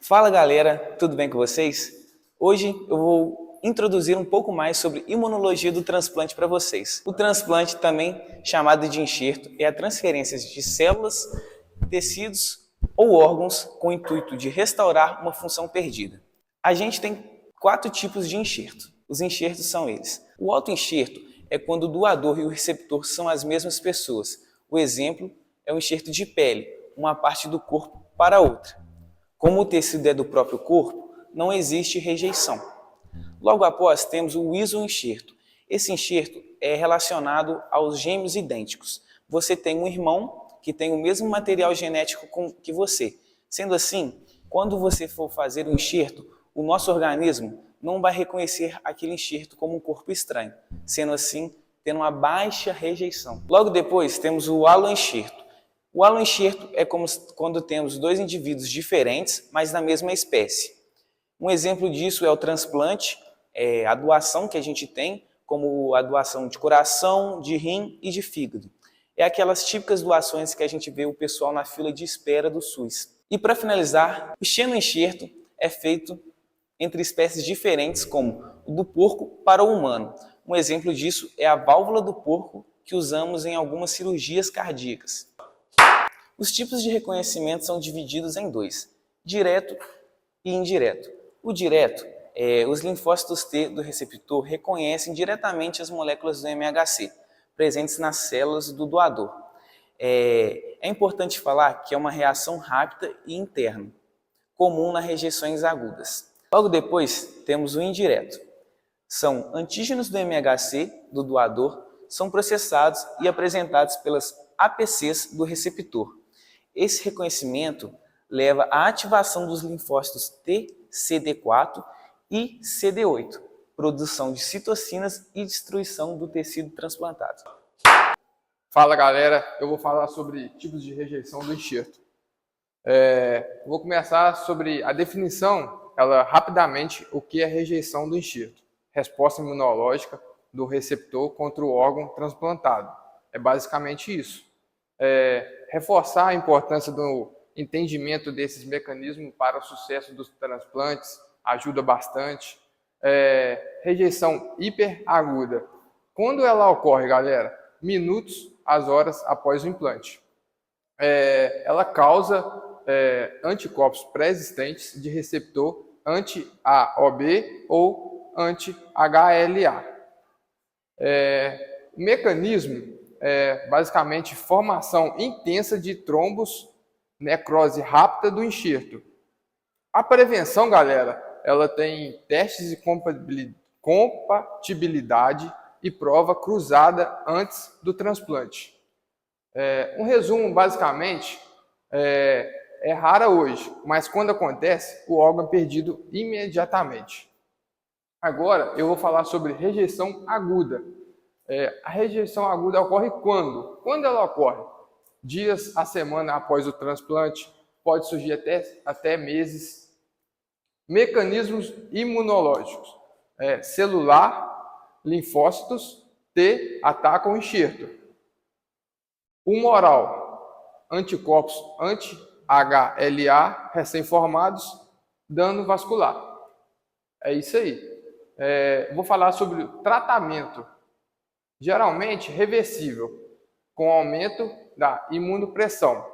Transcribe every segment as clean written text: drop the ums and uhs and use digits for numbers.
Fala galera, tudo bem com vocês? Hoje eu vou introduzir um pouco mais sobre imunologia do transplante para vocês. O transplante, também chamado de enxerto, é a transferência de células, tecidos ou órgãos com o intuito de restaurar uma função perdida. A gente tem 4 tipos de enxerto. Os enxertos são eles. O autoenxerto é quando o doador e o receptor são as mesmas pessoas. O exemplo é o enxerto de pele, uma parte do corpo para outra. Como o tecido é do próprio corpo, não existe rejeição. Logo após, temos o isoenxerto. Esse enxerto é relacionado aos gêmeos idênticos. Você tem um irmão que tem o mesmo material genético que você. Sendo assim, quando você for fazer o enxerto, o nosso organismo não vai reconhecer aquele enxerto como um corpo estranho. Sendo assim, tendo uma baixa rejeição. Logo depois, temos o aloenxerto. O aloenxerto é como quando temos dois indivíduos diferentes, mas da mesma espécie. Um exemplo disso é o transplante, a doação que a gente tem, como a doação de coração, de rim e de fígado. É aquelas típicas doações que a gente vê o pessoal na fila de espera do SUS. E para finalizar, o xenoenxerto é feito entre espécies diferentes, como o do porco para o humano. Um exemplo disso é a válvula do porco que usamos em algumas cirurgias cardíacas. Os tipos de reconhecimento são divididos em dois, direto e indireto. O direto, os linfócitos T do receptor reconhecem diretamente as moléculas do MHC, presentes nas células do doador. É importante falar que é uma reação rápida e interna, comum nas rejeições agudas. Logo depois, temos o indireto. São antígenos do MHC do doador, são processados e apresentados pelas APCs do receptor. Esse reconhecimento leva à ativação dos linfócitos T, CD4 e CD8, produção de citocinas e destruição do tecido transplantado. Fala galera, eu vou falar sobre tipos de rejeição do enxerto. Vou começar sobre a definição, rapidamente, o que é rejeição do enxerto. Resposta imunológica do receptor contra o órgão transplantado. É basicamente isso. Reforçar a importância do entendimento desses mecanismos para o sucesso dos transplantes ajuda bastante. Rejeição hiperaguda. Quando ela ocorre, galera? Minutos às horas após o implante. Ela causa anticorpos pré-existentes de receptor anti-AOB ou anti-HLA. O mecanismo basicamente formação intensa de trombos, necrose rápida do enxerto. A prevenção, galera, ela tem testes de compatibilidade e prova cruzada antes do transplante. Um resumo, basicamente, é rara hoje, mas quando acontece, o órgão é perdido imediatamente. Agora, eu vou falar sobre rejeição aguda. A rejeição aguda ocorre quando? Quando ela ocorre? Dias a semana após o transplante, pode surgir até meses. Mecanismos imunológicos. Celular, linfócitos, T atacam o enxerto. Humoral, anticorpos anti-HLA recém-formados, dano vascular. É isso aí. Vou falar sobre o tratamento. Geralmente reversível, com aumento da imunopressão.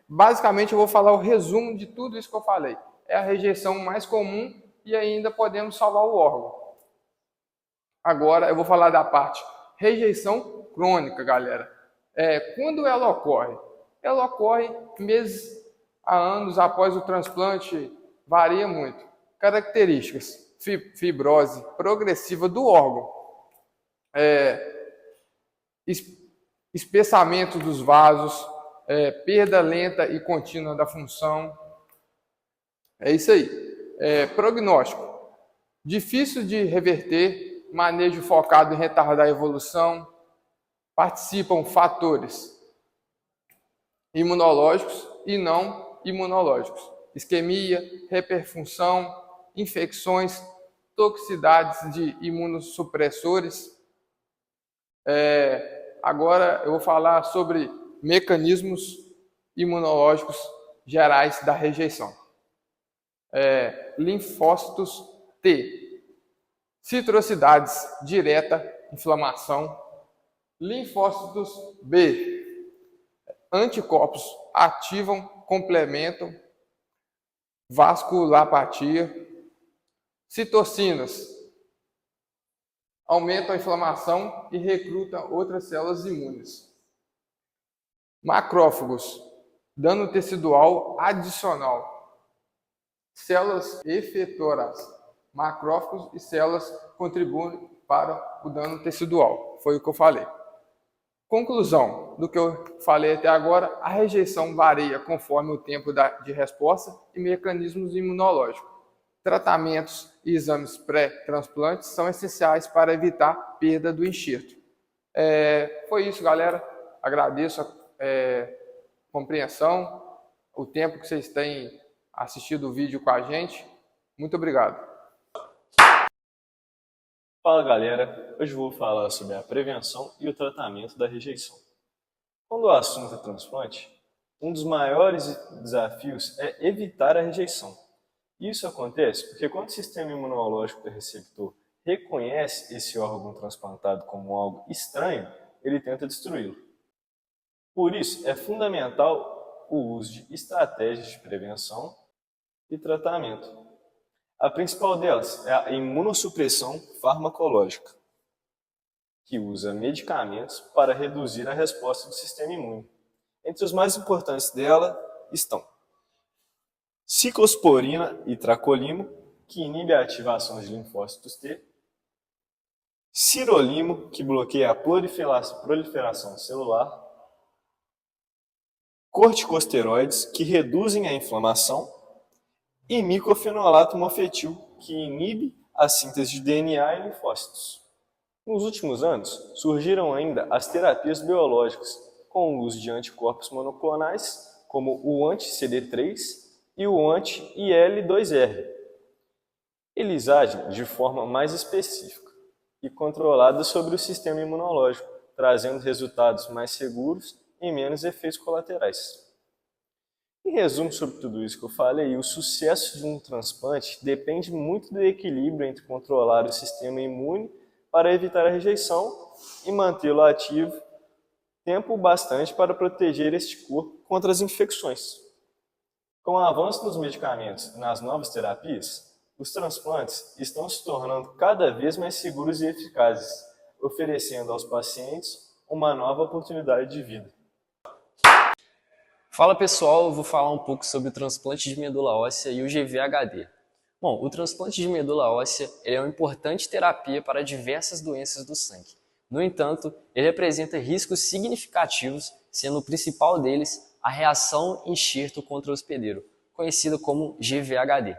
Basicamente, eu vou falar o resumo de tudo isso que eu falei. É a rejeição mais comum e ainda podemos salvar o órgão. Agora, eu vou falar da parte rejeição crônica, galera. Quando ela ocorre? Ela ocorre meses a anos após o transplante, varia muito. Características: fibrose progressiva do órgão. Espessamento dos vasos, perda lenta e contínua da função. É isso aí. Prognóstico: difícil de reverter, manejo focado em retardar a evolução. Participam fatores imunológicos e não imunológicos. Isquemia, hiperfunção, infecções, toxicidades de imunossupressores. Agora eu vou falar sobre mecanismos imunológicos gerais da rejeição. linfócitos T, citrosidades direta, inflamação, linfócitos B, anticorpos ativam, complementam, vasculopatia, citocinas aumentam a inflamação e recrutam outras células imunes. Macrófagos, dano tecidual adicional. Células efetoras, macrófagos e células contribuem para o dano tecidual. Foi o que eu falei. Conclusão do que eu falei até agora, a rejeição varia conforme o tempo de resposta e mecanismos imunológicos. Tratamentos e exames pré-transplantes são essenciais para evitar perda do enxerto. Foi isso, galera. Agradeço a compreensão, o tempo que vocês têm assistido o vídeo com a gente. Muito obrigado. Fala galera, hoje eu vou falar sobre a prevenção e o tratamento da rejeição. Quando o assunto é transplante, um dos maiores desafios é evitar a rejeição. Isso acontece porque quando o sistema imunológico do receptor reconhece esse órgão transplantado como algo estranho, ele tenta destruí-lo. Por isso, é fundamental o uso de estratégias de prevenção e tratamento. A principal delas é a imunossupressão farmacológica, que usa medicamentos para reduzir a resposta do sistema imune. Entre os mais importantes dela estão ciclosporina e tracolimo, que inibe a ativação de linfócitos T, sirolimo, que bloqueia a proliferação celular, corticosteroides, que reduzem a inflamação, e micofenolato mofetil, que inibe a síntese de DNA e linfócitos. Nos últimos anos, surgiram ainda as terapias biológicas, com o uso de anticorpos monoclonais, como o anti-CD3 e o anti-IL2R. Eles agem de forma mais específica e controlada sobre o sistema imunológico, trazendo resultados mais seguros e menos efeitos colaterais. Em resumo sobre tudo isso que eu falei, o sucesso de um transplante depende muito do equilíbrio entre controlar o sistema imune para evitar a rejeição e mantê-lo ativo tempo bastante para proteger este corpo contra as infecções. Com o avanço dos medicamentos e nas novas terapias, os transplantes estão se tornando cada vez mais seguros e eficazes, oferecendo aos pacientes uma nova oportunidade de vida. Fala pessoal, eu vou falar um pouco sobre o transplante de medula óssea e o GVHD. Bom, o transplante de medula óssea é uma importante terapia para diversas doenças do sangue. No entanto, ele apresenta riscos significativos, sendo o principal deles a reação enxerto contra o hospedeiro, conhecida como GVHD.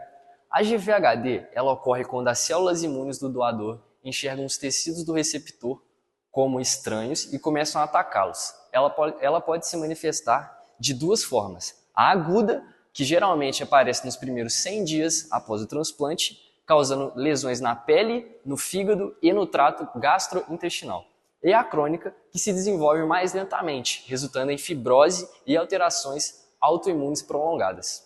A GVHD ela ocorre quando as células imunes do doador enxergam os tecidos do receptor como estranhos e começam a atacá-los. Ela pode se manifestar de duas formas. A aguda, que geralmente aparece nos primeiros 100 dias após o transplante, causando lesões na pele, no fígado e no trato gastrointestinal. E a crônica, que se desenvolve mais lentamente, resultando em fibrose e alterações autoimunes prolongadas.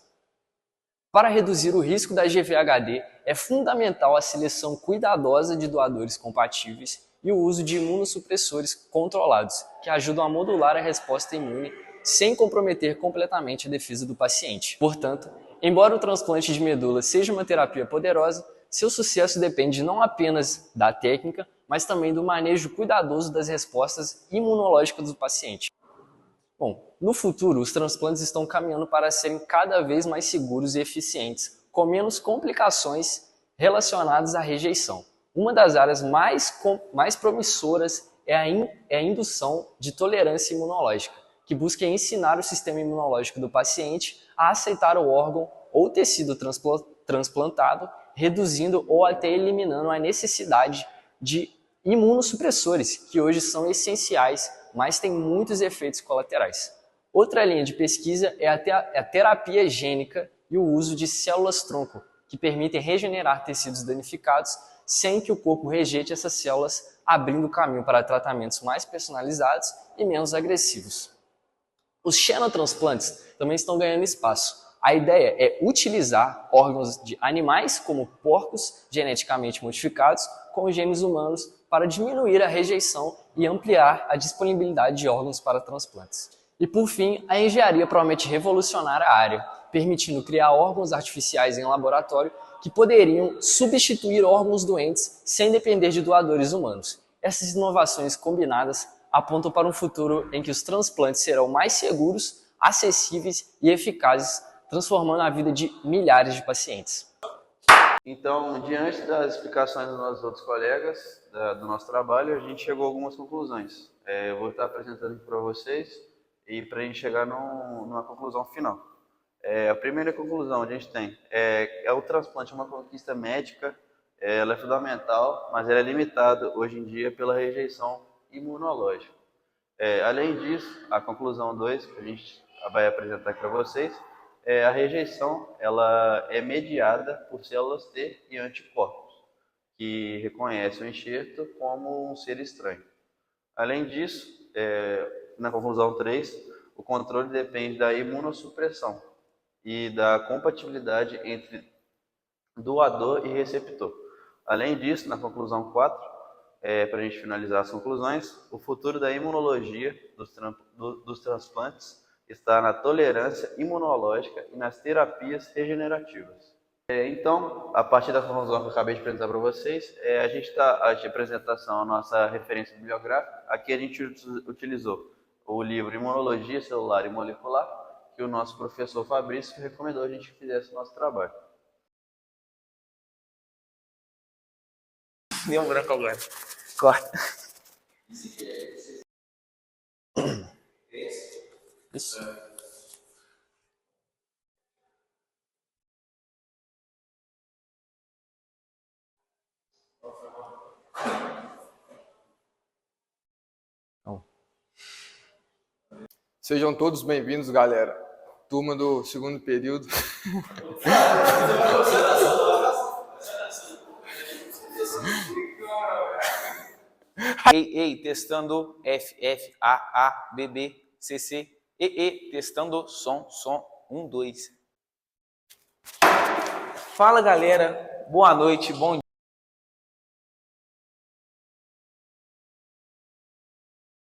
Para reduzir o risco da GVHD, é fundamental a seleção cuidadosa de doadores compatíveis e o uso de imunossupressores controlados, que ajudam a modular a resposta imune sem comprometer completamente a defesa do paciente. Portanto, embora o transplante de medula seja uma terapia poderosa, seu sucesso depende não apenas da técnica, mas também do manejo cuidadoso das respostas imunológicas do paciente. Bom, no futuro, os transplantes estão caminhando para serem cada vez mais seguros e eficientes, com menos complicações relacionadas à rejeição. Uma das áreas mais promissoras é a indução de tolerância imunológica, que busca ensinar o sistema imunológico do paciente a aceitar o órgão ou tecido transplantado, reduzindo ou até eliminando a necessidade de imunossupressores, que hoje são essenciais, mas têm muitos efeitos colaterais. Outra linha de pesquisa é a terapia gênica e o uso de células-tronco, que permitem regenerar tecidos danificados sem que o corpo rejeite essas células, abrindo caminho para tratamentos mais personalizados e menos agressivos. Os xenotransplantes também estão ganhando espaço. A ideia é utilizar órgãos de animais, como porcos geneticamente modificados, com genes humanos para diminuir a rejeição e ampliar a disponibilidade de órgãos para transplantes. E por fim, a engenharia promete revolucionar a área, permitindo criar órgãos artificiais em laboratório que poderiam substituir órgãos doentes sem depender de doadores humanos. Essas inovações combinadas apontam para um futuro em que os transplantes serão mais seguros, acessíveis e eficazes, transformando a vida de milhares de pacientes. Então, diante das explicações dos nossos outros colegas do nosso trabalho, a gente chegou a algumas conclusões. Eu vou estar apresentando para vocês e para a gente chegar numa conclusão final. A primeira conclusão que a gente tem é o transplante é uma conquista médica, ela é fundamental, mas ela é limitada hoje em dia pela rejeição imunológica. Além disso, a conclusão 2, que a gente vai apresentar para vocês, a rejeição ela é mediada por células T e anticorpos, que reconhecem o enxerto como um ser estranho. Além disso, na conclusão 3, o controle depende da imunossupressão e da compatibilidade entre doador e receptor. Além disso, na conclusão 4, para a gente finalizar as conclusões, o futuro da imunologia dos transplantes está na tolerância imunológica e nas terapias regenerativas. Então, a partir da conclusão que eu acabei de apresentar para vocês, a gente está de apresentação a nossa referência bibliográfica. Aqui a gente utilizou o livro Imunologia Celular e Molecular, que o nosso professor Fabrício recomendou a gente que fizesse o nosso trabalho. Deu um branco agora. Corta. Isso. Sejam todos bem-vindos, galera. Turma do segundo período. Ei, testando F, A, B, B, C, E, testando som, 1, 2. Fala, galera. Boa noite, bom dia.